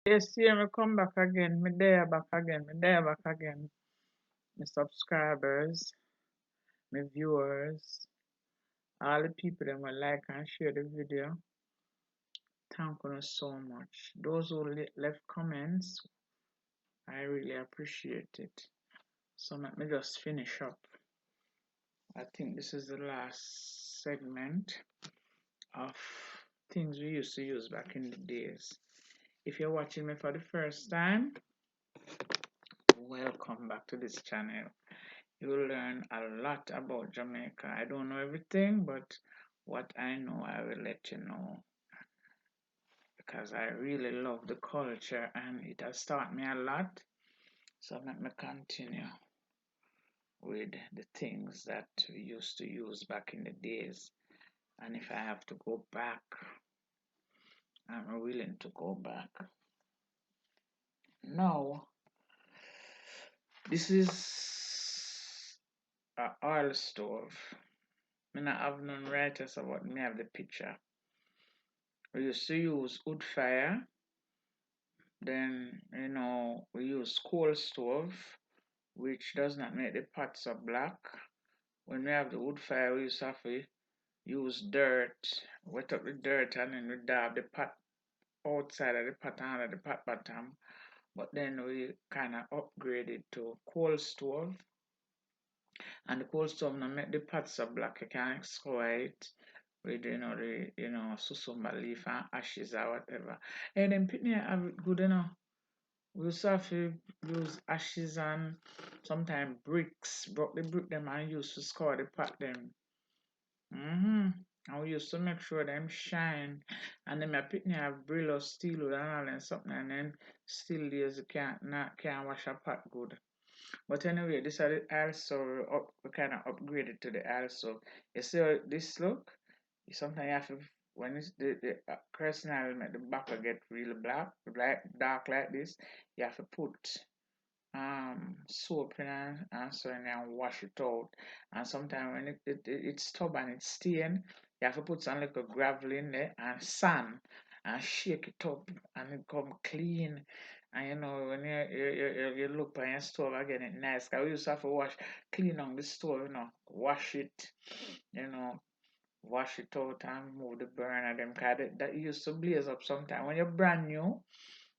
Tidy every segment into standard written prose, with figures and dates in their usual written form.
Yes, yeah, me come back again. Me there back again. Me there back again. My subscribers, my viewers, all the people that will like and share the video. Thank you so much. Those who left comments, I really appreciate it. So let me just finish up. I think this is the last segment of things we used to use back in the days. If you're watching me for the first time, welcome back to this channel. You will learn a lot about Jamaica. I don't know everything, but what I know, I will let you know because I really love the culture and it has taught me a lot. So let me continue with the things that we used to use back in the days. And if I have to go back, I'm willing to go back. Now, this is an oil stove. I have none writers about me have the picture. We used to use wood fire. Then, we use coal stove, which does not make the pots so black. When we have the wood fire, we used to have to use dirt, wet up the dirt, and then we dab the pot outside of the pot and under the pot bottom. But then we kind of upgraded to coal stove. And the coal stove now make the pots so black, you can explore it with the susumba leaf and ashes or whatever. And then pitney have it good We used to have to use ashes and sometimes bricks, broke the brick them and used to score the pot them. And we used to make sure them shine. And then my pitney have Brillo steel wood and all and something and then still there's you can't wash a pot good. But anyway, this are the also we kind of upgraded to the also. You see how this look? Sometimes you have to when it's the crescent make the back will get really black dark like this. You have to put soap in and so and wash it out. And sometimes when it's stubborn, it's stain, you have to put some little gravel in there and sand and shake it up and it come clean. And when you look on your stove again, it's nice. Cause we used to have to clean on the stove, wash it, you know, wash it out and move the burner them. Cause that used to blaze up sometimes. When you're brand new,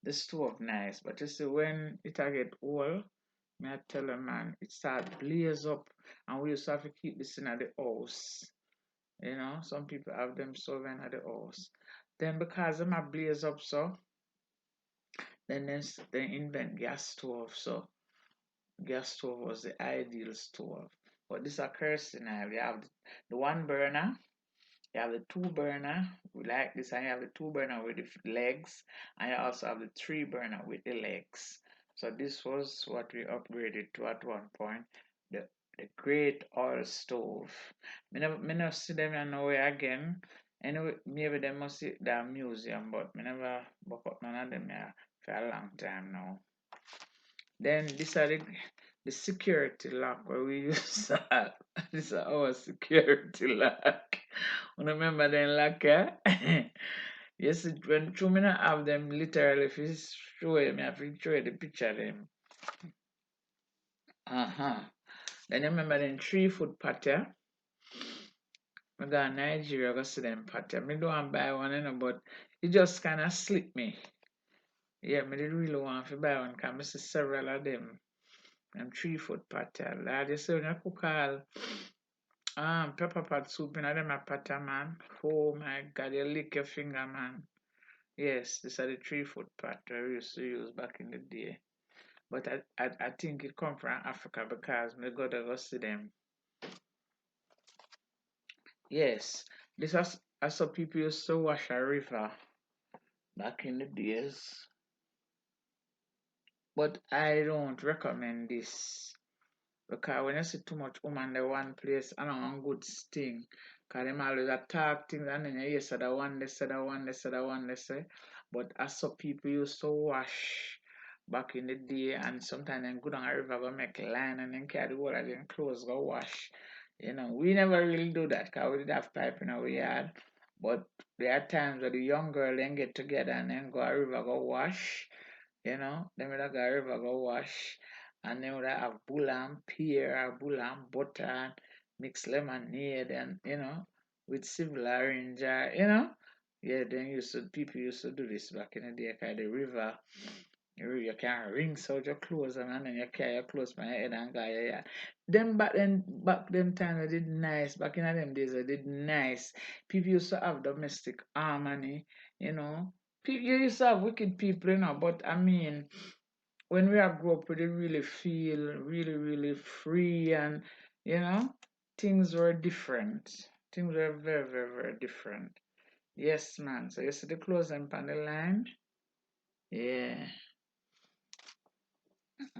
the stove nice, but you see when it a get old, me I tell you man, it start blaze up, and we used to have to keep this in the house. Some people have them stove in the house. Then because them a blaze up so, then they invent gas stove. So gas stove was the ideal stove. But this occurs in you have the one burner, you have the two burner, we like this, and you have the two burner with the legs, and you also have the three burner with the legs. So this was what we upgraded to at one point, the the great oil stove. Me never see them in nowhere again. Anyway, maybe they must see that museum, but me never book up none of them here for a long time now. Then these are the security lock where we use to have. This is our security lock. You remember them lock, yeah? Yes, when two minutes have them literally if you show me, I have to show you the picture of them. Then you remember them 3 foot patio. I go to Nigeria, I go see them patio. I don't want to buy one, but it just kind of slipped me. Yeah, I didn't really want to buy one because I see several of them. Them 3 foot patio. Lad, you see when you cook all pepper pot soup in them a patio, man. Oh my God, you lick your finger, man. Yes, these are the 3 foot pot we used to use back in the day. But I think it come from Africa because me go see them. Yes, this was I saw people used to wash a river back in the days. But I don't recommend this. Because when you see too much woman in one place, I don't want good sting. Because them always attack things and then you hear say that one, they say that one, they say that one, they say. But I saw people used to wash back in the day and sometimes then go down a river go make line and then carry the water then clothes go wash. We never really do that because we did have pipe in our yard. But there are times where the young girl then get together and then go a river go wash, then we go a river go wash, and then we have bull and pear or bull and butter and mix lemonade and with civil orange, Yeah, then people used to do this back in the day, kind of the river. You can rinse out your clothes and then you carry your clothes by your head and go, yeah. Back them time they did nice. Back in them days they did nice. People used to have domestic harmony, you know. You used to have wicked people, but I mean, when we are grow up, we did really feel really, really free and, you know, things were different. Things were very, very, very different. Yes, man. So you see the clothes and on the line? Yeah.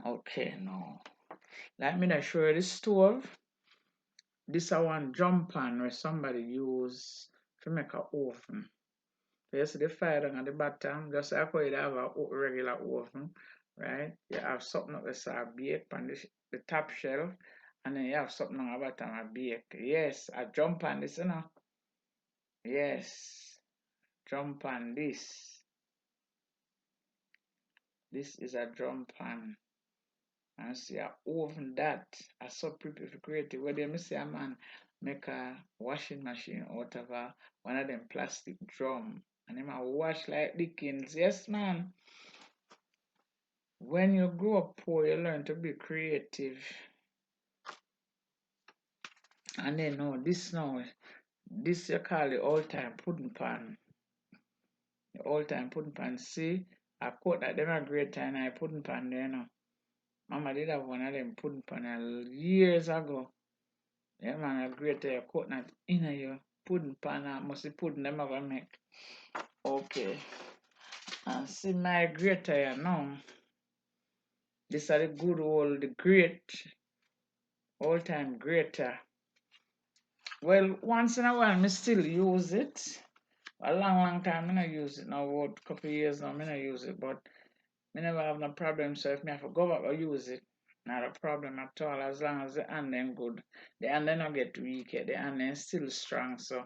Okay, no. Let me not show you the stove. This a one drum pan where somebody use to make a oven. So you see the fire down at the bottom, just like how you have a regular oven, right? You have something up there bake on the top shelf, and then you have something on the bottom a bake. Yes, a drum pan this, Yes, drum pan this. This is a drum pan. And see a oven that I so people creative. Where they say a man make a washing machine out of one of them plastic drum and them a wash like Dickens. Yes, man. When you grow up poor, you learn to be creative. And then this you call the all time pudding pan. The all time pudding pan. See, I quote that them a great time I pudding pan there. Mama did have one of them pudding pan years ago. Yeah, man, a great coconut in your pudding pan. Must be pudding them ever make. Okay. And see my grater here now. This are the good old, the great, all time grater. Well, once in a while, me still use it. A long, long time, I not use it now. About a couple of years now, I not use it. But me never have no problem. So if me have to go back or use it, not a problem at all. As long as the hand then good, the hand then not get weak. The hand then still strong. So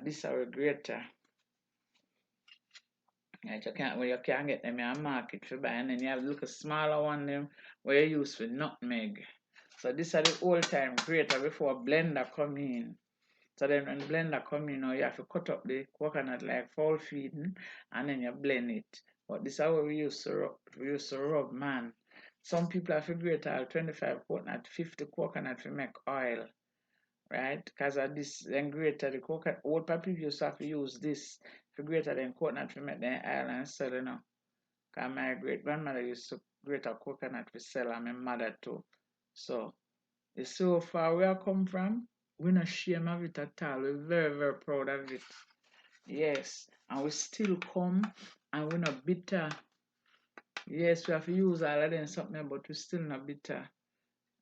this are a grater. Right, you can't get them in a market for buy, and then you have look a smaller one them where you use for nutmeg. So this are the old time grater before blender come in. So then when blender come in, you have to cut up the coconut like fowl feeding and then you blend it. But this is how we used to rub, man. Some people have to grate all 25 coconut, 50 coconut to make oil, right? Because of this, then greater the coconut, old people used to have to use this for greater than coconut to make their oil and sell. Because my great grandmother used to grate a coconut to sell, and my mother too. So, you see how far we have come from? We're not ashamed of it at all. We're very, very proud of it. Yes, and we still come and we're not bitter. Yes, we have to use all of them something, but we're still not bitter.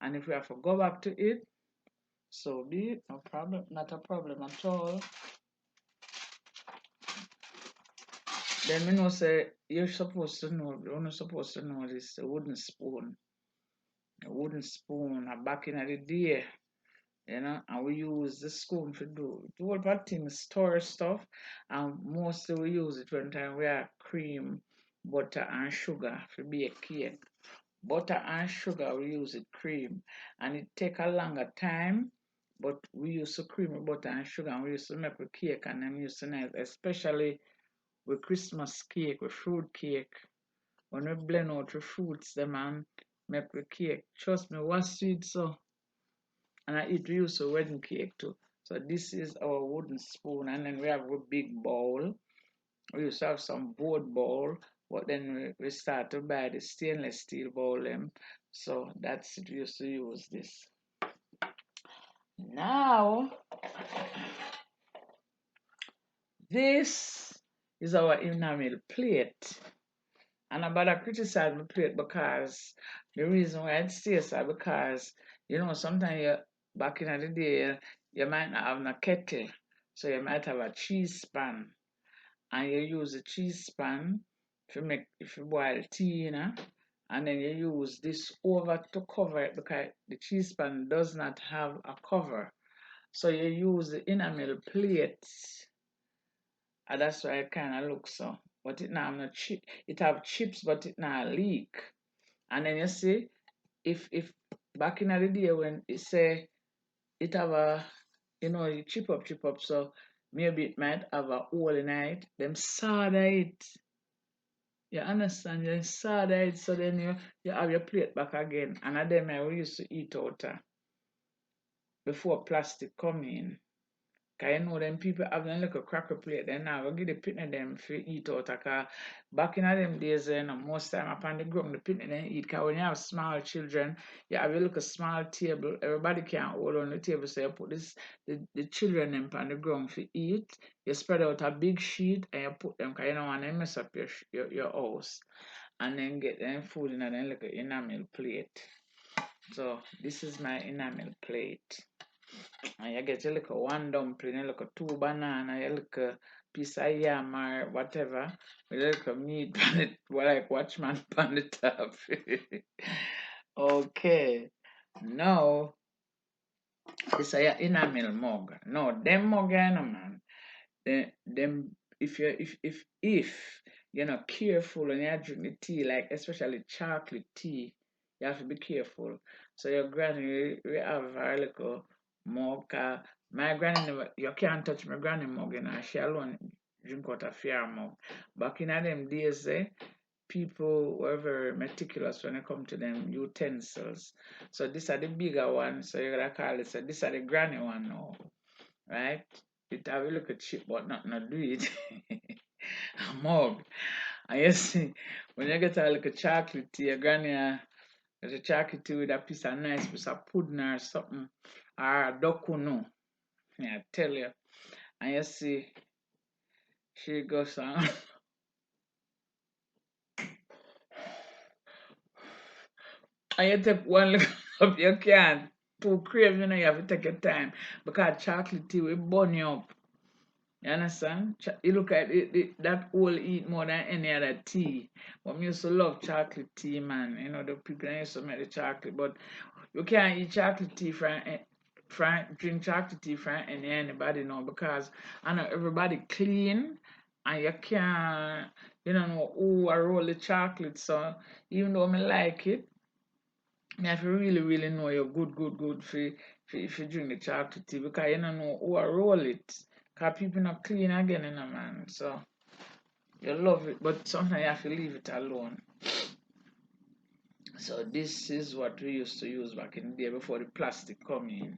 And if we have to go back to it, so be it. No problem, not a problem at all. Then we know say you're supposed to know, you're not supposed to know this a wooden spoon. A wooden spoon, back in the day, and we use the spoon to do all that things, store stuff, and mostly we use it when time we have cream, butter, and sugar to bake cake. Butter and sugar, we use it cream, and it take a longer time, but we use to cream with butter and sugar, and we used to make with cake, and them used to nice, especially with Christmas cake, with fruit cake. When we blend out the fruits, them and make the cake. Trust me, what sweet so. And I eat we use a wedding cake too. So this is our wooden spoon, and then we have a big bowl. We used to have some board bowl, but then we start to buy the stainless steel bowl them. So that's it. We used to use this. Now this is our enamel plate. And I'm about to criticize my plate because the reason why it stays is because sometimes back in the day you might not have a kettle, so you might have a cheese pan, and you use the cheese pan if you boil tea, and then you use this over to cover it because the cheese pan does not have a cover. So you use the enamel plate And that's why it kind of looks so. But it now not chip. It have chips, but it now leak. And then you see, if back in the day when it say it have a, you chip up, so maybe it might have a hole in it. Them solder it. You understand? You solder it, so then you have your plate back again. And of them we used to eat out before plastic come in. Cause you know them people have them little cracker plate, then now we give the picnic them for eat out. Cause back in them days, most time upon the ground, the picnic them eat. Cause when you have small children, you have a little small table. Everybody can hold on the table, so you put the children them on the ground for eat. You spread out a big sheet and you put them, cause you don't want to mess up your house. And then get them food in a little enamel plate. So this is my enamel plate. And you get a little one dumpling, a little two banana, a little piece of yam or whatever, with a little meat on it, like watchman on the top. Okay. Now, this is a enamel mug. No, them mug, man. Them if you're not careful when you drink the tea, like especially chocolate tea, you have to be careful. So your granny we have a little mug. My granny never, you can't touch my granny mug, she alone drink out of your mug. Back in them days, people were very meticulous when it come to them utensils. So these are the bigger ones, so you're gonna call it, so these are the granny one now, right? It have a look at cheap, but not do it. A mug. And you see, when you get a little chocolate tea, your granny get a chocolate tea with a piece of nice piece of pudding or something, or a dokuno. Yeah, I tell you. And you see, she goes on. And you take one look up, you can't. Too crave, you have to take your time. Because chocolate tea will burn you up. You understand? You look at that whole eat more than any other tea. But me used to love chocolate tea, man. The people that used to make the chocolate. But you can't eat chocolate tea drink chocolate tea from anybody now because I know everybody clean and you can't, you don't know who I roll the chocolate. So even though I like it, you have to really, really know you're good if you drink the chocolate tea because you don't know who I roll it. Because people not clean again, man. So you love it, but sometimes you have to leave it alone. So this is what we used to use back in the day before the plastic come in.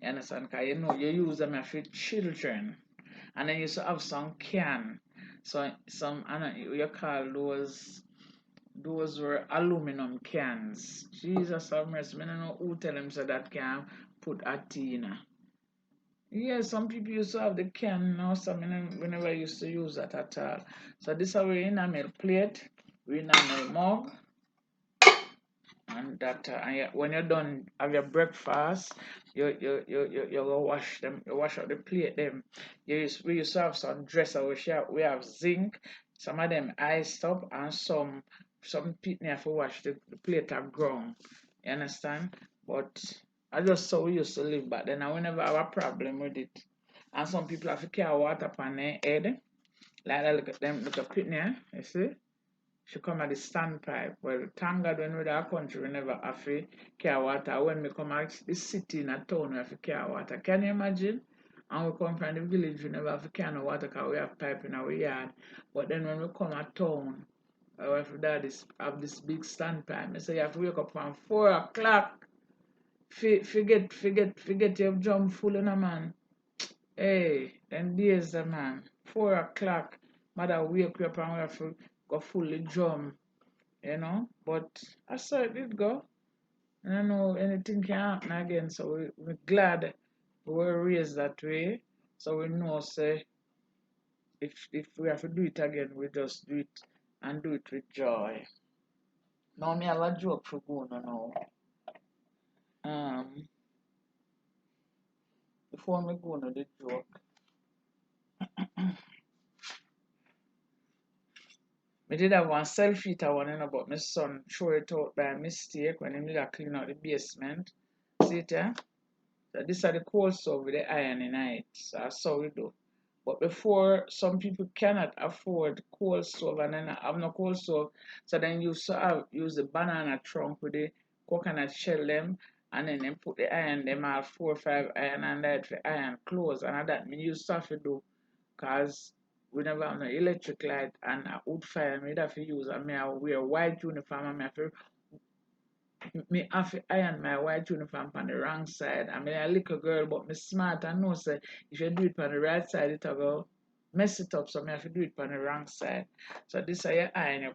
You understand? Because you use them for children. And then you used to have some can. So some, I know you call those were aluminum cans. Jesus have mercy. I don't know who tell them so that can put a tea in. Yeah, some people used to have the can now, so we never used to use that at all. So this is our enamel plate, we enamel mug, and that and when you're done have your breakfast, you go wash them, you wash out the plate them. We used to have some dresser, we have zinc, some of them iced up, and some people have to wash the plate are ground. You understand? But I just saw we used to live back then, and we never have a problem with it. And some people have to carry water upon their head, like that. Look at them, look at Pitney, you see? She come at the standpipe. Well, thank God when we're in our country, we never have to carry water. When we come out the city in a town, we have to carry water. Can you imagine? And we come from the village, we never have to carry no water because we have pipe in our yard. But then when we come at town, our dad have this big standpipe. I say you have to wake up from 4 o'clock. Forget your drum full in a man. Hey, then days the man. 4 o'clock. Mother wake you up and we have to go full the drum. But I saw it did go. And I know anything can happen again. So we're glad we were raised that way. So we know say if we have to do it again, we just do it and do it with joy. Now me have a joke for go now. Um before me go on the joke. Me did have one selfie I want but my son throw it out by mistake when he did a clean out the basement. See it, yeah? So this are the cold stove with the iron in it. So that's how we do. But before, some people cannot afford coal stove and then have no coal stove. So then you use the banana trunk with the coconut shell them and then put the iron them all 4 or 5 iron and that for iron clothes and that me use stuff to do cause we never have no electric light and a wood fire me have to use and me I wear white uniform and me have to iron my white uniform on the wrong side. I mean, a little girl, but me smart and know say if you do it on the right side, it'll go mess it up. So me have to do it on the wrong side. So this is your iron.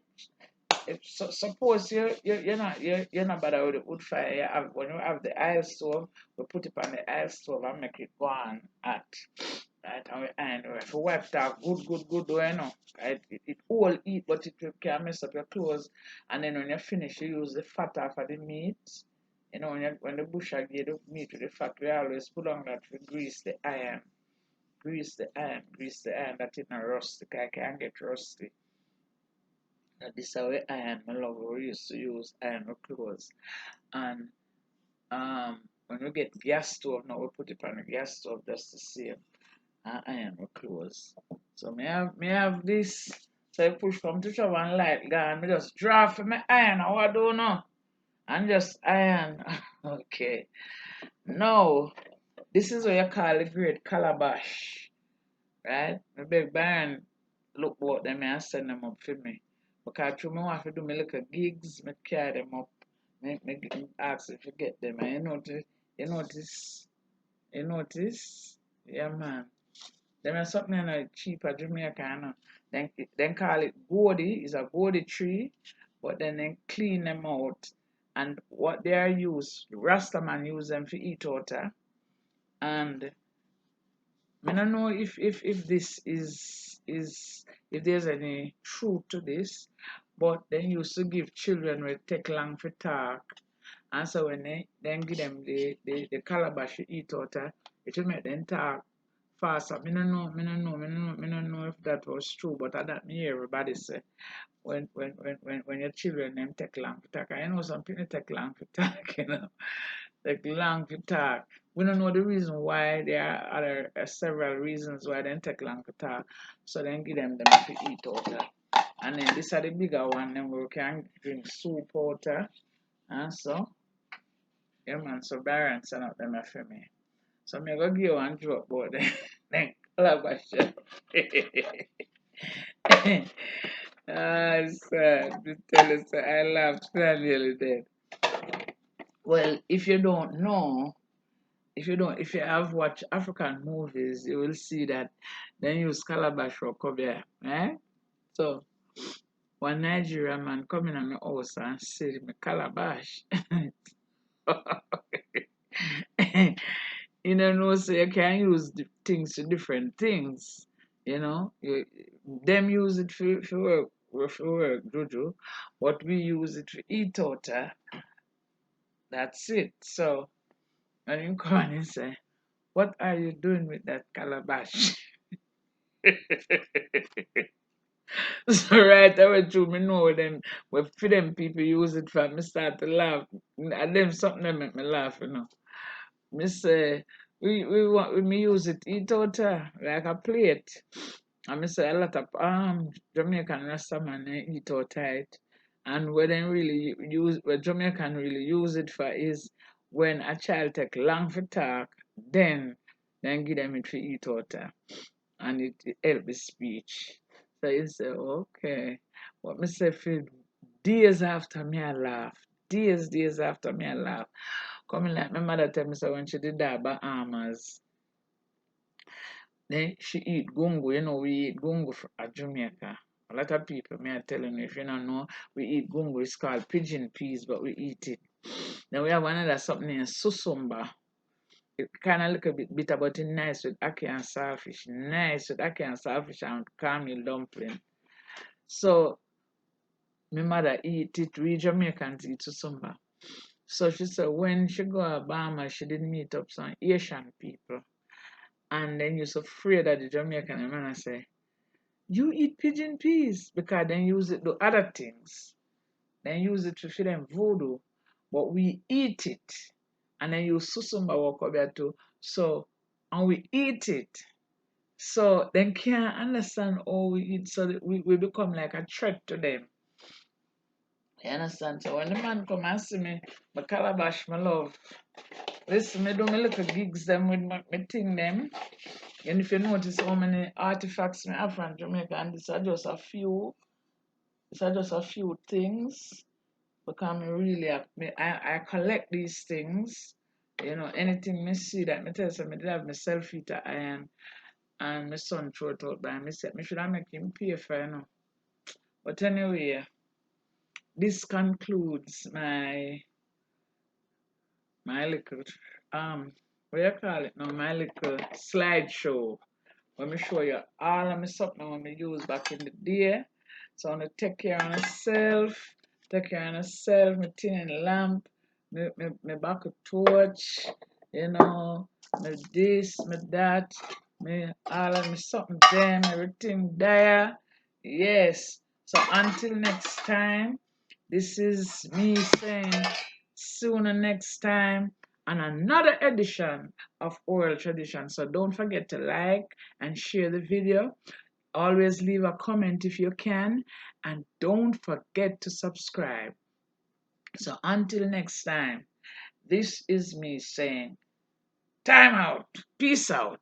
Suppose you're not bother with the wood fire. When you have the aisle stove, we put it on the aisle stove and make it go on hot. Right, and we have to wipe that good, you know. Right? It all eat, but it can mess up your clothes. And then when you finish, you use the fat off of the meat. You know, when the butcher get the meat with the fat, we always put on that to grease the iron. Grease the iron that it not rusty, because it can get rusty. This is how iron, my love, we used to use iron with clothes. And when we get gas stove, now we put it on the gas stove just the same. And iron with clothes. So me have this. So I push from to shove and light gone. Me just draw for my iron. How I do now? And just iron. Okay. Now, this is what you call the great calabash. Right? My big Baron look what them and send them up for me. Because through me want to do my little gigs, me carry them up. Me ask if you get them. And you notice? Yeah man. Them are something cheap at Jamaica, you know. Then call it Godi, is a Godi tree, but then they clean them out. And what they are used, Rastaman use them for eat water. And I don't know if this is if there's any truth to this, but they used to give children will take long for talk. And so when they then give them the calabash to eat water, it will make them talk faster. Me no know if that was true, but I that me hear everybody say when your children them take long to talk. I know some people take long to talk, you know. Take long to talk. We don't know the reason why. There are other several reasons why they take long to talk. So then give them to eat water. And then this are the bigger one, then we can drink soup water. And so yeah man, so Baron send out them for me. So me go give you one drop about them. Then Calabash. Ah, sad. To tell you, so I laughed nearly dead. Well, if you don't know, if you have watched African movies, you will see that they use calabash for Kobe. Eh? So one Nigerian man coming in my house and said me calabash. You know, so you can use the things to different things. You know, them use it for work, Jojo, but we use it for eat out. That's it. So when you come and say, "What are you doing with that calabash?" So right away through me know them when for them people use it for me start to laugh. And them something that make me laugh, you know. Me say we me use it eat out like a plate. And me say a lot of Jamaican restaurant eat out it. And what they really use what Jamaican really use it for is when a child take long for talk, then give them it for eat out and it help the speech. So you say, okay. What me say for days after me I laugh. Days after me I laugh. Coming like my mother tell me so when she did that about Almas. Then she eat gungo. You know, we eat gungo at Jamaica. A lot of people, me are telling you, if you don't know, we eat gungo. It's called pigeon peas, but we eat it. Then we have another something named susumba. It kind of look a bit bitter, but it's nice with ackee and saltfish. Nice with ackee and saltfish and caramel dumpling. So, my mother eat it. We Jamaicans eat susumba. So she said when she go to Obama, she didn't meet up some Asian people. And then you're so afraid that the Jamaican man say, you eat pigeon peas because then use it to other things. Then use it to feed them voodoo. But we eat it. And then you susumba walk over too. So and we eat it. So they can't understand how we eat, so that we become like a threat to them. You understand? So when the man come and see me, my calabash, my love, listen, me do my little gigs them with my thing them. And if you notice how many artifacts me have from Jamaica, and these are just a few, these are just a few things. Because me really, I collect these things. You know, anything me see that me tell you, me did have my self-eater iron and my son throw it out by me said me should have make him pay for you know. But anyway, this concludes my little what do you call it now? My little slideshow. Let me show you all of my something when me use back in the day. So I want to take care of myself, take care of myself, my tin lamp, my bucket torch, you know, my this, my that, me all of my something there, everything there. Yes. So until next time, this is me saying sooner next time on another edition of Oral Tradition. So don't forget to like and share the video. Always leave a comment if you can. And don't forget to subscribe. So until next time, this is me saying, time out. Peace out.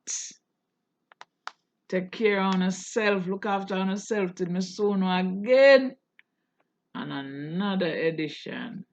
Take care of yourself. Look after yourself till me soon again on another edition.